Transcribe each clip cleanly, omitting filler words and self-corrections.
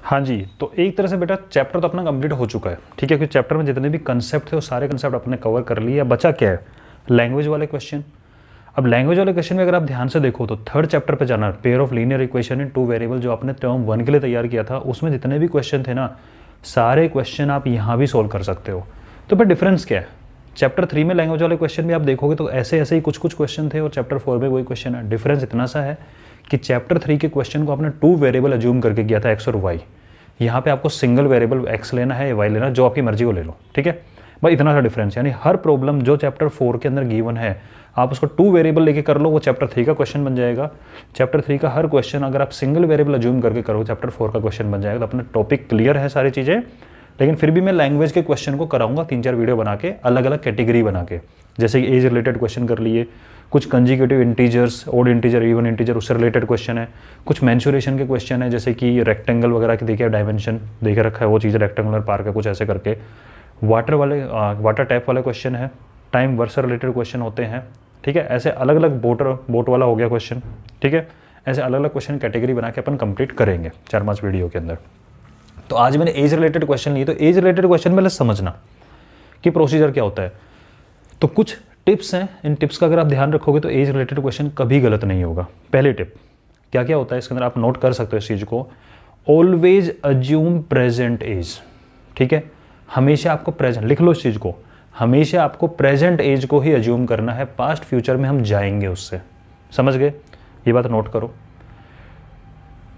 हाँ जी, तो एक तरह से बेटा चैप्टर तो अपना कंप्लीट हो चुका है, ठीक है, क्योंकि चैप्टर में जितने भी कंसेप्ट थे वो सारे कंसेप्ट अपने कवर कर लिए। अब बचा क्या है, लैंग्वेज वाले क्वेश्चन। अब लैंग्वेज वाले क्वेश्चन में अगर आप ध्यान से देखो तो थर्ड चैप्टर पे जाना, pair of linear equation in two variable, जो आपने टर्म 1 के लिए तैयार किया था, उसमें जितने भी क्वेश्चन थे ना, सारे क्वेश्चन आप यहाँ भी सोल्व कर सकते हो। तो फिर डिफरेंस क्या है, चैप्टर 3 में लैंग्वेज वाले क्वेश्चन भी आप देखोगे तो ऐसे ऐसे ही कुछ कुछ क्वेश्चन थे और चैप्टर 4 में वही क्वेश्चन है। डिफरेंस इतना सा है कि चैप्टर 3 के क्वेश्चन को आपने 2 वेरिएबल अज्यूम करके किया था, एक्स और वाई। यहाँ पे आपको सिंगल वेरिएबल एक्स लेना है या वाई लेना है, जो आपकी मर्जी को ले लो, ठीक है भाई, इतना सा डिफरेंस। यानी हर प्रॉब्लम जो चैप्टर 4 के अंदर गिवन है आप उसको 2 वेरिएबल लेके कर लो, वो चैप्टर 3 का क्वेश्चन बन जाएगा। चैप्टर 3 का हर क्वेश्चन अगर आप सिंगल वेरिएबल अज्यूम करके करो, चैप्टर 4 का क्वेश्चन बन जाएगा। तो अपना टॉपिक क्लियर है सारी चीज़ें, लेकिन फिर भी मैं लैंग्वेज के क्वेश्चन को कराऊंगा 3-4 वीडियो बना के, अलग अलग कैटेगरी बना के। जैसे कि एज रिलेटेड क्वेश्चन कर लिए, कुछ consecutive integers, odd integer, even integer, उससे रिलेटेड क्वेश्चन है, कुछ मैंसुरेशन के क्वेश्चन है, जैसे कि रेक्टेंगल वगैरह की देखिए डायमेंशन देखे रखा है, वो चीज़ रेक्टेंगुलर पार्क है, कुछ ऐसे करके। वाटर टैप वाले क्वेश्चन है, टाइम वर्स रिलेटेड क्वेश्चन होते हैं, ठीक है। ऐसे अलग अलग बोट वाला हो गया क्वेश्चन, ठीक है। ऐसे अलग अलग क्वेश्चन कैटेगरी बना के अपन कंप्लीट करेंगे 4-5 वीडियो के अंदर। तो आज मैंने एज रिलेटेड क्वेश्चन लिए, तो एज रिलेटेड क्वेश्चन में समझना कि प्रोसीजर क्या होता है। तो कुछ टिप्स हैं, इन टिप्स का अगर आप ध्यान रखोगे तो एज रिलेटेड क्वेश्चन कभी गलत नहीं होगा। पहले टिप क्या क्या होता है इसके अंदर, आप नोट कर सकते हो इस चीज़ को। ऑलवेज अज्यूम प्रेजेंट एज, ठीक है। हमेशा आपको प्रेजेंट, लिख लो इस चीज़ को, हमेशा आपको प्रेजेंट एज को ही अज्यूम करना है, पास्ट फ्यूचर में हम जाएंगे उससे, समझ गए, ये बात नोट करो।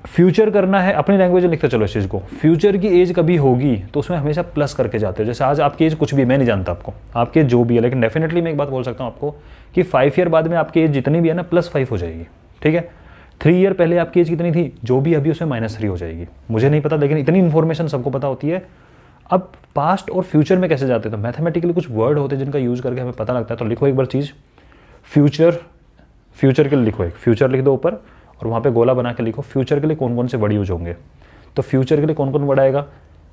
फ्यूचर करना है, अपनी लैंग्वेज में लिखते चलो इस चीज़ को। फ्यूचर की एज कभी होगी तो उसमें हमेशा प्लस करके जाते हो। जैसे आज आपकी एज कुछ भी, मैं नहीं जानता आपको, आपकी जो भी है, लेकिन डेफिनेटली मैं एक बात बोल सकता हूँ आपको कि 5 ईयर बाद में आपकी एज जितनी भी है ना, +5 हो जाएगी, ठीक है। 3 ईयर पहले आपकी एज कितनी थी, जो भी अभी उसमें -3 हो जाएगी। मुझे नहीं पता, लेकिन इतनी इन्फॉर्मेशन सबको पता होती है। अब पास्ट और फ्यूचर में कैसे जाते हैं, तो मैथमेटिकली कुछ वर्ड होते हैं जिनका यूज़ करके हमें पता लगता है। तो लिखो एक बार चीज़, फ्यूचर के लिए लिखो, एक फ्यूचर लिख दो ऊपर और वहाँ पे गोला बना के लिखो फ्यूचर के लिए कौन कौन से वर्ड यूज होंगे। तो फ्यूचर के लिए कौन कौन वर्ड आएगा,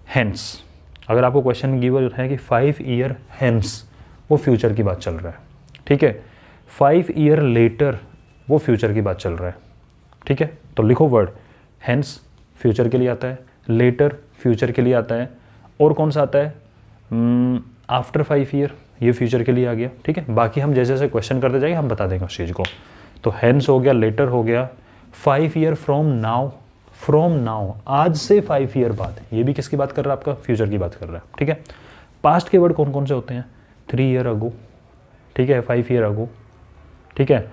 हेंस। अगर आपको क्वेश्चन गिवन है कि 5 ईयर हेंस, वो फ्यूचर की बात चल रहा है, ठीक है। 5 ईयर लेटर, वो फ्यूचर की बात चल रहा है, ठीक है। तो लिखो वर्ड, हेंस फ्यूचर के लिए आता है, लेटर फ्यूचर के लिए आता है, और कौन सा आता है, आफ्टर 5 ईयर, ये फ्यूचर के लिए आ गया, ठीक है। बाकी हम जैसे जैसे क्वेश्चन करते जाएंगे हम बता देंगे उस चीज़ को। तो हेंस हो गया, लेटर हो गया, 5 year from now, from now आज से 5 ईयर बाद, ये भी किसकी बात कर रहा है, आपका फ्यूचर की बात कर रहा है, ठीक है। पास्ट के वर्ड कौन कौन से होते हैं, 3 ईयर अगो, ठीक है, 5 ईयर अगो, ठीक है।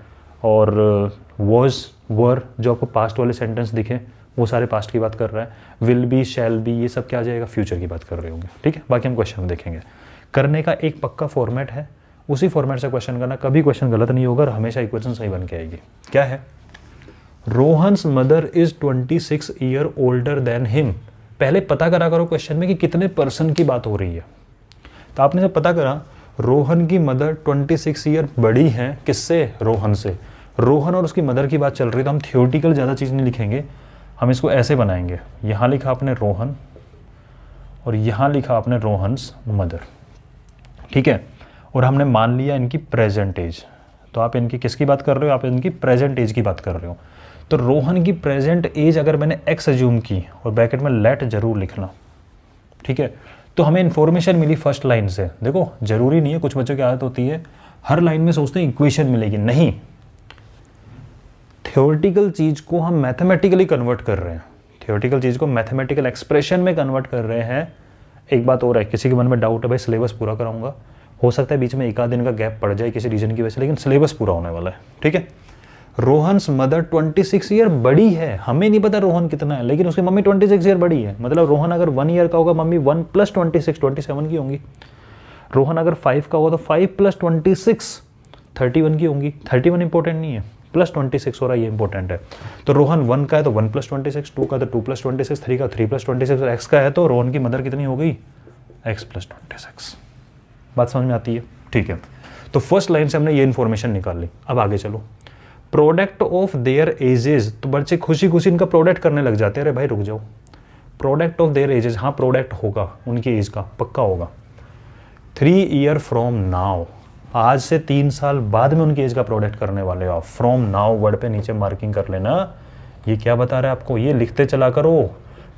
और वॉज, वर, जो आपको पास्ट वाले सेंटेंस दिखे वो सारे पास्ट की बात कर रहा है। विल बी, शैल बी, ये सब क्या आ जाएगा, फ्यूचर की बात कर रहे होंगे, ठीक है। बाकी हम क्वेश्चन में देखेंगे। करने का एक पक्का फॉर्मेट है, उसी फॉर्मेट से क्वेश्चन करना, कभी क्वेश्चन गलत नहीं होगा और हमेशा इक्वेशन सही बन के आएगी। क्या है, Rohan's mother is 26 year older than him. पहले पता करा करो क्वेश्चन में कि कितने पर्सन की बात हो रही है। तो आपने जब पता करा रोहन की मदर 26 ईयर बड़ी है, किससे, रोहन से। रोहन और उसकी मदर की बात चल रही है, तो हम थियोरटिकल ज़्यादा चीज़ नहीं लिखेंगे, हम इसको ऐसे बनाएंगे। यहाँ लिखा आपने रोहन और यहाँ लिखा आपने रोहन्स मदर, ठीक है। और हमने मान लिया इनकी प्रेजेंट एज। तो आप इनकी किसकी बात कर रहे हो, आप इनकी प्रेजेंट एज की बात कर रहे हो। तो रोहन की प्रेजेंट एज अगर मैंने एक्स अज्यूम की, और ब्रैकेट में लेट जरूर लिखना, ठीक है। तो हमें इन्फॉर्मेशन मिली फर्स्ट लाइन से। देखो जरूरी नहीं है, कुछ बच्चों की आदत होती है हर लाइन में सोचते हैं इक्वेशन मिलेगी, नहीं, थियोरेटिकल चीज को हम मैथमेटिकली कन्वर्ट कर रहे हैं, थियोरेटिकल चीज को मैथमेटिकल एक्सप्रेशन में कन्वर्ट कर रहे हैं। एक बात और है, किसी के मन में डाउट है भाई सिलेबस पूरा कराऊंगा, हो सकता है बीच में 1 आध दिन का गैप पड़ जाए किसी रीजन की वजह से, लेकिन सिलेबस पूरा होने वाला है, ठीक है। रोहन्स मदर 26 ईयर बड़ी है, हमें नहीं पता रोहन कितना है, लेकिन उसकी मम्मी 26 ईयर बड़ी है। मतलब रोहन अगर 1 ईयर का होगा, मम्मी 1 + 26 27 की होंगी। रोहन अगर 5 का होगा तो 5 + 26 31 की होंगी। 31 इंपॉर्टेंट नहीं है, +26 हो रहा है, ये इंपॉर्टेंट है। तो रोहन 1 का है तो 1 + 26, 2 का तो 2 + 26, 3 का 3 + 26, और एक्स का है तो रोहन की मदर कितनी हो गई, x + 26। बात समझ में आती है, ठीक है। तो फर्स्ट लाइन से हमने ये इंफॉर्मेशन निकाल ली। अब आगे चलो, प्रोडक्ट ऑफ देयर एजेस। तो बच्चे खुशी खुशी इनका प्रोडक्ट करने लग जाते हैं, अरे भाई रुक जाओ, प्रोडक्ट ऑफ देयर एजेस, हाँ प्रोडक्ट होगा उनकी एज का, पक्का होगा। 3 ईयर फ्रॉम नाउ, आज से 3 साल बाद में उनकी एज का प्रोडक्ट करने वाले हो आप। फ्रॉम नाउ वर्ड पे नीचे मार्किंग कर लेना, ये क्या बता रहा है आपको, ये लिखते चला करो।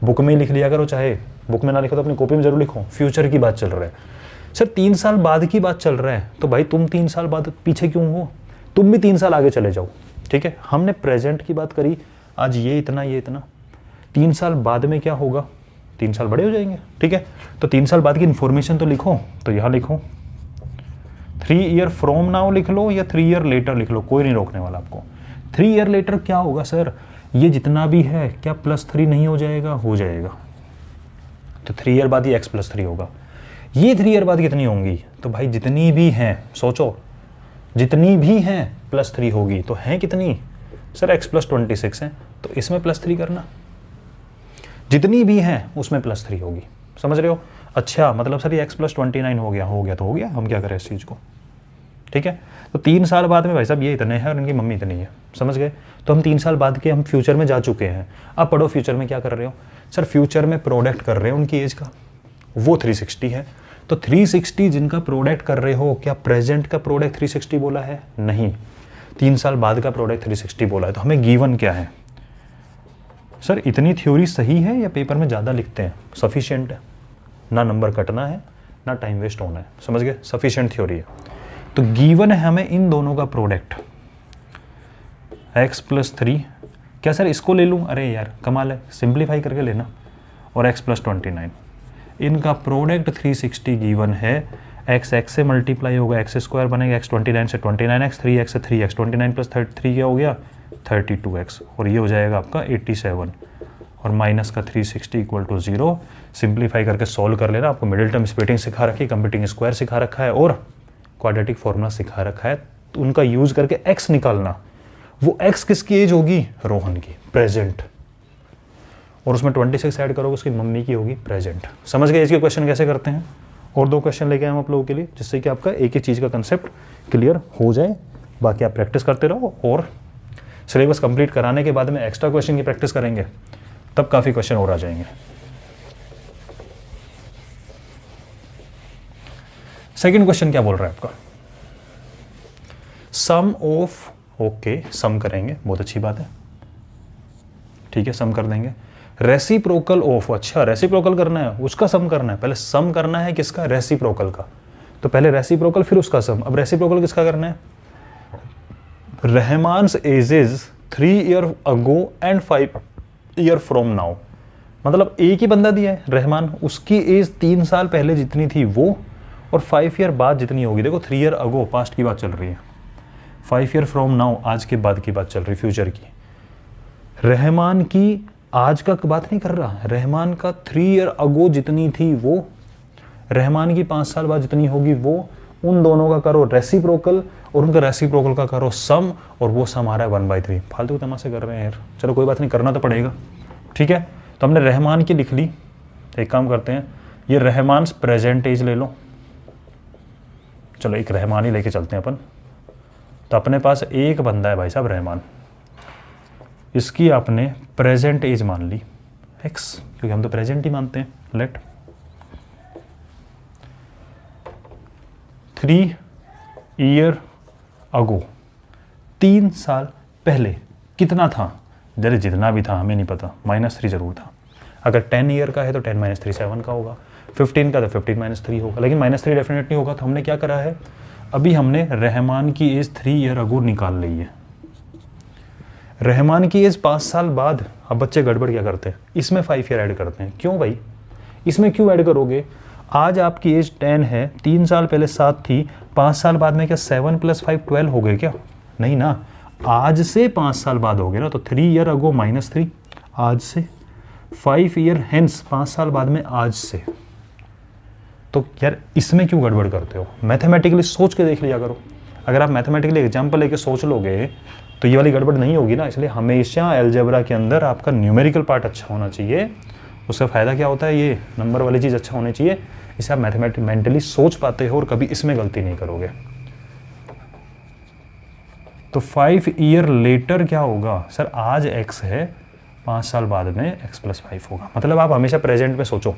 बुक में ही लिख लिया करो, चाहे बुक में ना लिखो तो अपनी कॉपी में जरूर लिखो। फ्यूचर की बात चल रहा है सर, 3 साल बाद की बात चल रहा है, तो भाई तुम 3 साल बाद पीछे क्यों हो, तुम भी 3 साल आगे चले जाओ। ठीक है, हमने प्रेजेंट की बात करी, आज ये इतना ये इतना, 3 साल बाद में क्या होगा, 3 साल बड़े हो जाएंगे। ठीक है, तो 3 साल बाद की इंफॉर्मेशन तो लिखो, तो यहाँ लिखो 3 ईयर फ्रॉम नाउ लिख लो या 3 ईयर लेटर लिख लो, कोई नहीं रोकने वाला आपको। 3 ईयर लेटर क्या होगा सर, ये जितना भी है क्या +3 नहीं हो जाएगा, हो जाएगा। तो 3 ईयर बाद ये x+3 होगा। ये 3 ईयर बाद कितनी होंगी, तो भाई जितनी भी हैं, सोचो जितनी भी हैं +3 होगी, तो हैं कितनी सर, x+26 है, तो इसमें +3 करना, जितनी भी हैं उसमें +3 होगी। समझ रहे हो? अच्छा, मतलब सर ये x+29 हो गया तो हो गया, हम क्या करें इस चीज़ को। ठीक है, तो 3 साल बाद में भाई साहब ये इतने हैं और इनकी मम्मी इतनी है, समझ गए। तो हम 3 साल बाद के हम फ्यूचर में जा चुके हैं। अब पढ़ो फ्यूचर में क्या कर रहे हो सर, फ्यूचर में प्रोडक्ट कर रहे हो उनकी एज का, वो 360 है। तो 360 जिनका प्रोडक्ट कर रहे हो, क्या प्रेजेंट का प्रोडक्ट 360 बोला है? नहीं, 3 साल बाद का प्रोडक्ट 360 बोला है। तो हमें गिवन क्या है सर, इतनी थ्योरी सही है या पेपर में ज़्यादा लिखते हैं? सफिशिएंट है, ना नंबर कटना है ना टाइम वेस्ट होना है, समझ गए, सफिशिएंट थ्योरी है। तो गिवन है हमें इन दोनों का प्रोडक्ट x+3, क्या सर इसको ले लूँ? अरे यार कमाल है, सिंप्लीफाई करके लेना, और x+29, इनका प्रोडक्ट 360 गिवन है। x से मल्टीप्लाई होगा, x² बनेगा, x29 से 29x, 3x से 3x, 29 + 3 क्या हो गया 32x, और ये हो जाएगा आपका 87, और माइनस का 360 = 0। सिंप्लीफाई करके सॉल्व कर लेना। आपको मिडिल टर्म स्प्लिटिंग सिखा रखी है, कंप्यूटिंग स्क्वायर सिखा रखा है, और क्वाड्रेटिक फॉर्मूला सिखा रखा है। तो उनका यूज करके x निकालना। वो x किसकी एज होगी? रोहन की, प्रेजेंट, और उसमें 26 ऐड करोगे, उसकी मम्मी की होगी प्रेजेंट। समझ गए इसके क्वेश्चन कैसे करते हैं? और 2 क्वेश्चन लेके आए हम आप लोगों के लिए, जिससे कि आपका एक ही चीज़ का कंसेप्ट क्लियर हो जाए। बाकी आप प्रैक्टिस करते रहो, और सिलेबस कंप्लीट कराने के बाद में एक्स्ट्रा क्वेश्चन की प्रैक्टिस करेंगे, तब काफ़ी क्वेश्चन और आ जाएंगे। सेकंड क्वेश्चन क्या बोल रहा है आपका? सम ऑफ, ओके सम करेंगे, बहुत अच्छी बात है, ठीक है सम कर देंगे। रेसिप्रोकल ऑफ, अच्छा रेसिप्रोकल करना है, उसका सम करना है। पहले सम करना है किसका? रेसिप्रोकल का। तो पहले रेसिप्रोकल फिर उसका सम। अब रेसिप्रोकल किसका करना है? Rahman's ages 3 year ago and 5 year from now. मतलब एक ही बंदा दिया है रहमान, उसकी एज 3 साल पहले जितनी थी वो, और 5 ईयर बाद जितनी होगी। देखो 3 ईयर अगो पास्ट की बात चल रही है, 5 ईयर फ्रॉम नाउ आज के बाद की बात चल रही, फ्यूचर की। रहमान की आज का बात नहीं कर रहा, रहमान का 3 ईयर अगो जितनी थी वो, रहमान की 5 साल बाद जितनी होगी वो, उन दोनों का करो रेसिप्रोकल, और उनका रेसिप्रोकल का करो सम, और वो सम आ रहा है 1/3। फालतू तमाशे कर रहे हैं यार, चलो कोई बात नहीं, करना तो पड़ेगा। ठीक है, तो हमने रहमान की लिख ली। एक काम करते हैं, ये रहमान प्रेजेंट एज ले लो, चलो एक रहमान ही लेके चलते हैं अपन। तो अपने पास एक बंदा है भाई साहब रहमान, इसकी आपने प्रेजेंट एज मान ली x, क्योंकि हम तो प्रेजेंट ही मानते हैं। लेट 3 ईयर अगो, 3 साल पहले कितना था? जरा जितना भी था हमें नहीं पता, -3 जरूर था। अगर 10 ईयर का है तो 10 - 3 7 का होगा, 15 का तो 15 - 3 होगा, लेकिन -3 डेफिनेट नहीं होगा। तो हमने क्या करा है, अभी हमने रहमान की एज 3 ईयर अगो निकाल ली है। रहमान की एज 5 साल बाद, अब बच्चे गड़बड़ क्या करते हैं, इसमें 5 ईयर ऐड करते हैं। क्यों भाई, इसमें क्यों ऐड करोगे? आज आपकी एज 10 है, 3 साल पहले 7 थी, 5 साल बाद में क्या 7 + 5 12 हो गए क्या? नहीं ना, आज से 5 साल बाद हो गए ना। तो 3 ईयर अगो -3 आज से, 5 ईयर हेंस 5 साल बाद में आज से। तो यार इसमें क्यों गड़बड़ करते हो? मैथमेटिकली सोच के देख लिया करो। अगर आप मैथमेटिकली एग्जाम्पल लेके सोच लोगे तो ये वाली गड़बड़ नहीं होगी ना। इसलिए हमेशा अलजेब्रा के अंदर आपका न्यूमेरिकल पार्ट अच्छा होना चाहिए। उसका फ़ायदा क्या होता है, ये नंबर वाली चीज़ अच्छा होनी चाहिए, इससे आप मैथमेटिकली सोच पाते हो और कभी इसमें गलती नहीं करोगे। तो 5 ईयर लेटर क्या होगा सर, आज x है, 5 साल बाद में x+5 होगा। मतलब आप हमेशा प्रेजेंट में सोचो,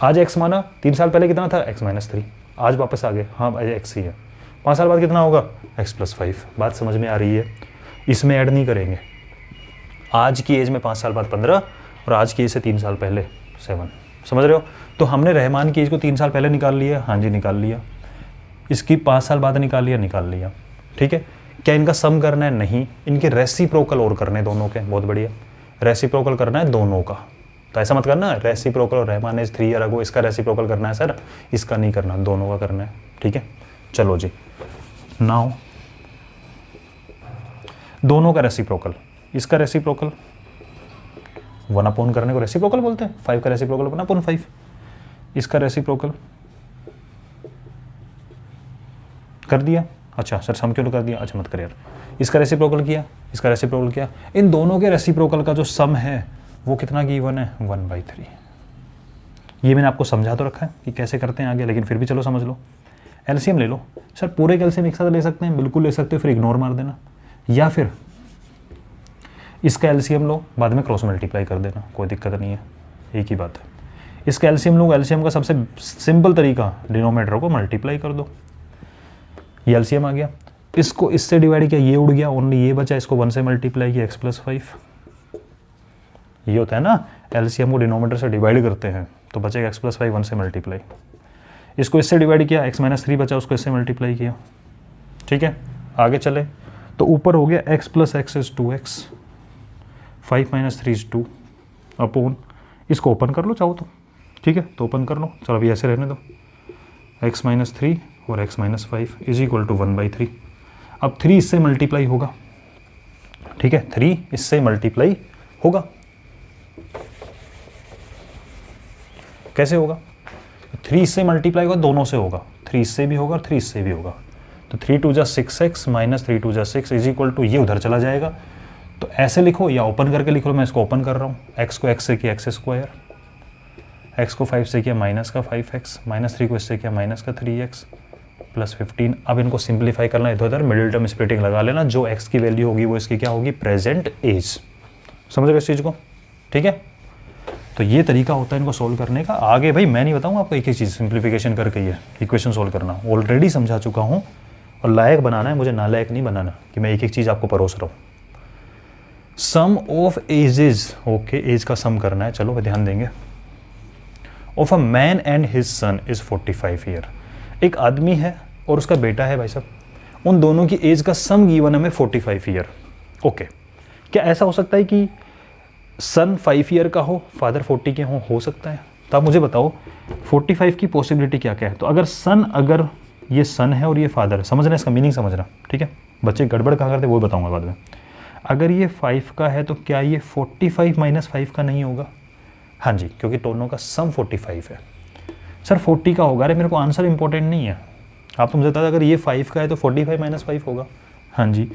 आज x माना, 3 साल पहले कितना था x - 3, आज वापस आ गए, हाँ x ही है, 5 साल बाद कितना होगा x+5। बात समझ में आ रही है? इसमें ऐड नहीं करेंगे। आज की एज में 5 साल बाद 15, और आज की एज से 3 साल पहले 7, समझ रहे हो। तो हमने रहमान की एज को 3 साल पहले निकाल लिया, हाँ जी निकाल लिया, इसकी 5 साल बाद निकाल लिया, ठीक है। क्या इनका सम करना है? नहीं, इनके रेसिप्रोकल और करने दोनों के, बहुत बढ़िया, रेसिप्रोकल करना है दोनों का। तो ऐसा मत करना रेसिप्रोकल और रहमान इज 3 ईयर अगो इसका रेसिप्रोकल करना है सर, इसका नहीं करना, दोनों का करना है, ठीक है। चलो जी, नाउ दोनों का रेसिप्रोकल, इसका रेसिप्रोकल 1/, करने को रेसिप्रोकल बोलते हैं, 5 का रेसिप्रोकल 1/5, इसका रेसिप्रोकल कर दिया। अच्छा सर सम क्यों कर दिया? अच्छा मत कर यार, इसका रेसिप्रोकल किया, इसका रेसिप्रोकल किया, इन दोनों के रेसिप्रोकल का जो सम है वो कितना गिवन है? 1/3। ये मैंने आपको समझा तो रखा है कि कैसे करते हैं आगे, लेकिन फिर भी चलो समझ लो। एलसीएम ले लो सर, पूरे के एलसीएम एक साथ ले सकते हैं, बिल्कुल ले सकते हो, फिर इग्नोर मार देना, या फिर इसका एलसीएम लो, बाद में क्रॉस मल्टीप्लाई कर देना, कोई दिक्कत नहीं है, एक ही बात है। इसका एलसीएम लो, एलसीएम का सबसे सिंपल तरीका डिनोमिनेटर को मल्टीप्लाई कर दो, ये एलसीएम आ गया। इसको इससे डिवाइड किया, ये उड़ गया, ओनली ये बचा, इसको 1 से मल्टीप्लाई किया, x + 5। ये होता है ना, एलसीएम को डिनोमिनेटर से डिवाइड करते हैं तो बचेगा x + 5, 1 से मल्टीप्लाई। इसको इससे डिवाइड किया, x - 3 बचा, उसको इससे मल्टीप्लाई किया, ठीक है। आगे चले तो ऊपर हो गया x + x = 2x, 5 - 3 = 2 अपॉन, इसको ओपन कर लो चाहो तो, ठीक है, तो ओपन कर लो, चलो अभी ऐसे रहने दो, x - 3 और x - 5 = 1/3। अब 3 इससे मल्टीप्लाई होगा, ठीक है, 3 इससे मल्टीप्लाई होगा, कैसे होगा? 3 इससे मल्टीप्लाई होगा, दोनों से होगा, 3 इससे भी होगा और 3 इससे भी होगा, तो 3 × 2 = 6x - 3 × 2 = 6 = ये उधर चला जाएगा, तो ऐसे लिखो या ओपन करके लिख लो, मैं इसको ओपन कर रहा हूँ, x को x से किया x², x को 5 से किया -5x, -3 को इससे किया -3x + 15। अब इनको सिंप्लीफाई करना, इधर उधर मिडिल टर्म स्प्लिटिंग लगा लेना, जो x की वैल्यू होगी वो इसकी क्या होगी? Present age. समझ गए इस चीज़ को, ठीक है। तो ये तरीका होता है इनको सोल्व करने का। आगे भाई मैं नहीं बताऊंगा आपको, एक ही चीज़ सिंप्लीफिकेशन करके ये इक्वेशन सोल्व करना ऑलरेडी समझा चुका हूँ, और लायक बनाना है, मुझे नालायक नहीं बनाना कि मैं एक एक चीज़ आपको परोस रहा हूँ। सम ऑफ एजेस, ओके, एज का सम करना है, चलो ध्यान देंगे। Of a man and his son is 45 year, एक आदमी है और उसका बेटा है भाई साहब, उन दोनों की एज का सम गिवन हमें 45 ईयर। ओके, क्या ऐसा हो सकता है कि सन 5 ईयर का हो, फादर 40 के हो सकता है? तो आप मुझे बताओ 45 की पॉसिबिलिटी क्या क्या है। तो अगर सन, अगर ये सन है और ये फादर है, समझना इसका मीनिंग समझना, ठीक है। बच्चे गड़बड़ कहाँ करते वो बताऊंगा बाद में। अगर ये 5 का है तो क्या ये 45 - 5 का नहीं होगा? हाँ जी, क्योंकि दोनों का सम 45 है। सर 40 का होगा, अरे मेरे को आंसर इंपॉर्टेंट नहीं है, आप तो मुझे बता, अगर ये 5 का है तो 45 - 5 होगा। हाँ जी,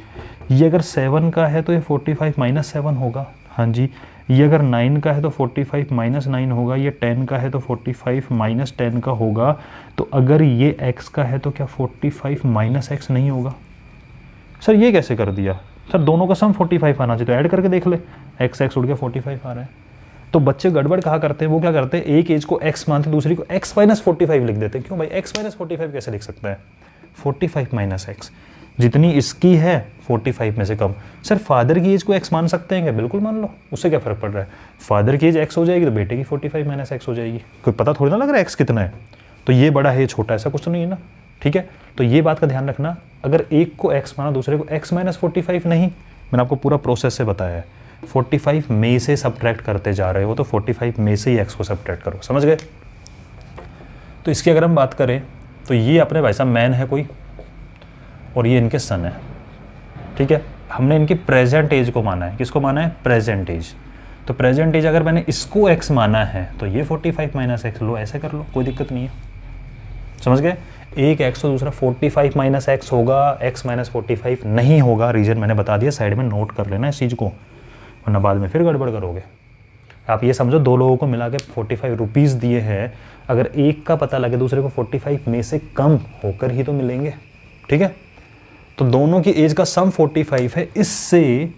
ये अगर 7 का है तो ये 45 - 7 होगा। हाँ जी, ये अगर 9 का है तो 45 - 9 होगा, ये 10 का है तो 45 - 10 का होगा। तो अगर ये x का है तो क्या 45 - x नहीं होगा? सर ये कैसे कर दिया? सर दोनों का सम 45 आना चाहिए, तो ऐड करके देख ले, x उड़ गया 45 आ रहा है। तो बच्चे गड़बड़ कहाँ करते हैं, वो क्या करते हैं, एक एज को x मानते दूसरी को x - 45 लिख देते हैं। क्यों भाई, x - 45 कैसे लिख सकते हैं? 45 - x, जितनी इसकी है 45 में से कम। सर फादर की एज को x मान सकते हैं क्या? बिल्कुल मान लो, उससे क्या फ़र्क पड़ रहा है। फादर की एज x हो जाएगी तो बेटे की 45 - x हो जाएगी, कोई पता थोड़ी ना लग रहा है x कितना है। तो ये बड़ा है ये छोटा, ऐसा कुछ तो नहीं है ना, ठीक है। तो ये बात का ध्यान रखना, अगर एक को x माना दूसरे को x - 45 नहीं, मैंने आपको पूरा प्रोसेस से बताया है। 45 में से सब्ट्रैक्ट करते जा रहे हो तो 45 में से ही x को सब्ट्रैक्ट करो, समझ गए। तो इसकी अगर हम बात करें तो ये अपने भाई साहब मैन है कोई, और ये इनके सन है, ठीक है। हमने इनकी प्रेजेंट एज को माना है, किसको माना है? Present age. तो प्रेजेंट एज अगर मैंने इसको x माना है तो ये 45 - x लो, ऐसे कर लो, कोई दिक्कत नहीं है, समझ गए। एक x तो दूसरा 45 - x होगा, x - 45 नहीं होगा। रीजन मैंने बता दिया, साइड में नोट कर लेना इस चीज़ को, वरना बाद में फिर गड़बड़ करोगे। आप ये समझो, दो लोगों को मिला के 45 रुपीज़ दिए हैं, अगर एक का पता लगे दूसरे को 45 में से कम होकर ही तो मिलेंगे, ठीक है। तो दोनों की एज का सम 45 है। इससे,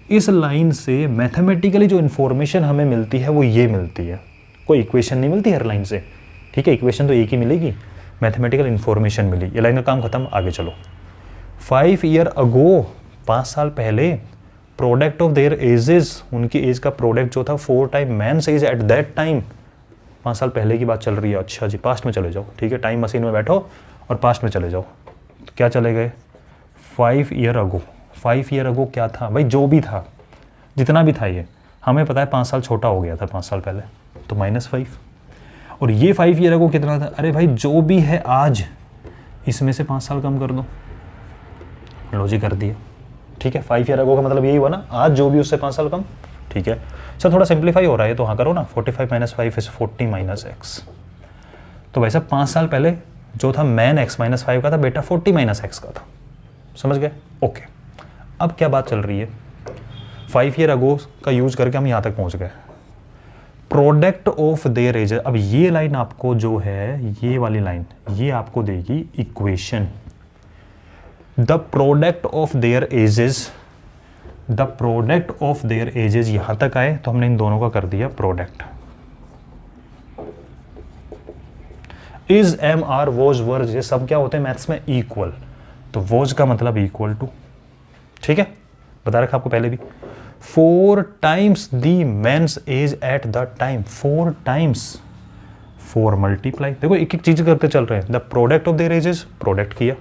इस लाइन से मैथमेटिकली जो इन्फॉर्मेशन हमें मिलती है वो ये मिलती है, कोई इक्वेशन नहीं मिलती हर लाइन से, ठीक है। इक्वेशन तो एक ही मिलेगी, मैथमेटिकल इन्फॉर्मेशन मिली, ये लाइन का काम खत्म। आगे चलो। 5 ईयर अगो, 5 साल पहले, प्रोडक्ट ऑफ देयर एजेस, उनकी एज का प्रोडक्ट जो था 4 time man's age at that time, 5 साल पहले की बात चल रही है। अच्छा जी, पास्ट में चले जाओ, ठीक है, टाइम मशीन में बैठो और पास्ट में चले जाओ। तो क्या चले गए, 5 ईयर अगो। 5 ईयर अगो क्या था भाई, जो भी था, जितना भी था, ये हमें पता है 5 साल छोटा हो गया था 5 साल पहले, तो -5। और ये 5 ईयर अगो कितना था, अरे भाई जो भी है आज, इसमें से 5 साल कम कर दो, लॉजिक कर दिया, ठीक है। 5 ईयर अगो का मतलब यही हुआ ना, आज जो भी उससे 5 साल कम, ठीक है। सर थोड़ा सिंप्लीफाई हो रहा है तो हाँ करो ना, 45 - 5 इज 40 - x। तो वैसे 5 साल पहले जो था मैन x - 5 का था, बेटा 40 - x का था, समझ गए, ओके। अब क्या बात चल रही है, 5 ईयर अगो का यूज करके हम यहाँ तक पहुँच गए, प्रोडक्ट ऑफ देयर एज। अब ये लाइन आपको जो है, ये वाली लाइन, ये आपको देगी equation, the product of their edges, the product of their edges. यहां तक आए तो हमने इन दोनों का कर दिया product. Is M R was वर्ज, ये सब क्या होते हैं मैथ्स में, इक्वल। तो वॉज का मतलब इक्वल टू, ठीक है, बता रखा आपको पहले भी, 4 times the man's age at the time, 4 times, 4 multiply, देखो एक एक चीज करते चल रहे हैं। The product of their ages, product किया,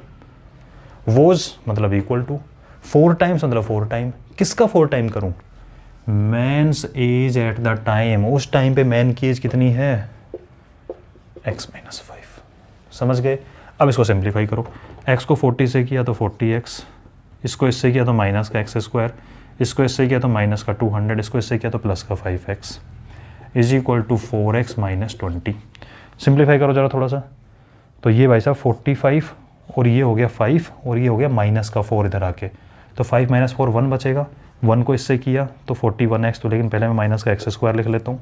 वॉज मतलब इक्वल टू, 4 टाइम्स मतलब 4 टाइम, किसका 4 टाइम करूं, man's age at the time, उस टाइम पे मैन की एज कितनी है, x - 5, समझ गए। अब इसको सिंप्लीफाई करो, x को 40 से किया तो 40x, इसको इससे किया तो माइनस का x², इसको इससे किया तो माइनस का 200, इसको इससे किया तो प्लस का 5x is equal to 4x - 20। Simplify करो जरा थोड़ा सा, तो ये भाई साहब 45 और ये हो गया 5 और ये हो गया माइनस का 4 इधर आके, तो 5 - 4 1 बचेगा, 1 को इससे किया तो 41x, तो लेकिन पहले मैं माइनस का x² लिख लेता हूँ।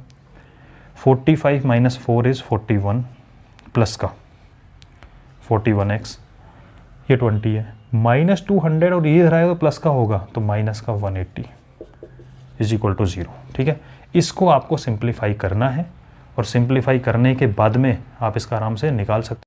45 - 4 इज़ 41 प्लस का 41x, ये 20 है, -200 और ये इधर आएगा तो प्लस का होगा, तो माइनस का 180 इज इक्वल टू 0, ठीक है। इसको आपको सिंप्लीफाई करना है और सिंप्लीफाई करने के बाद में आप इसका आराम से निकाल सकते हैं।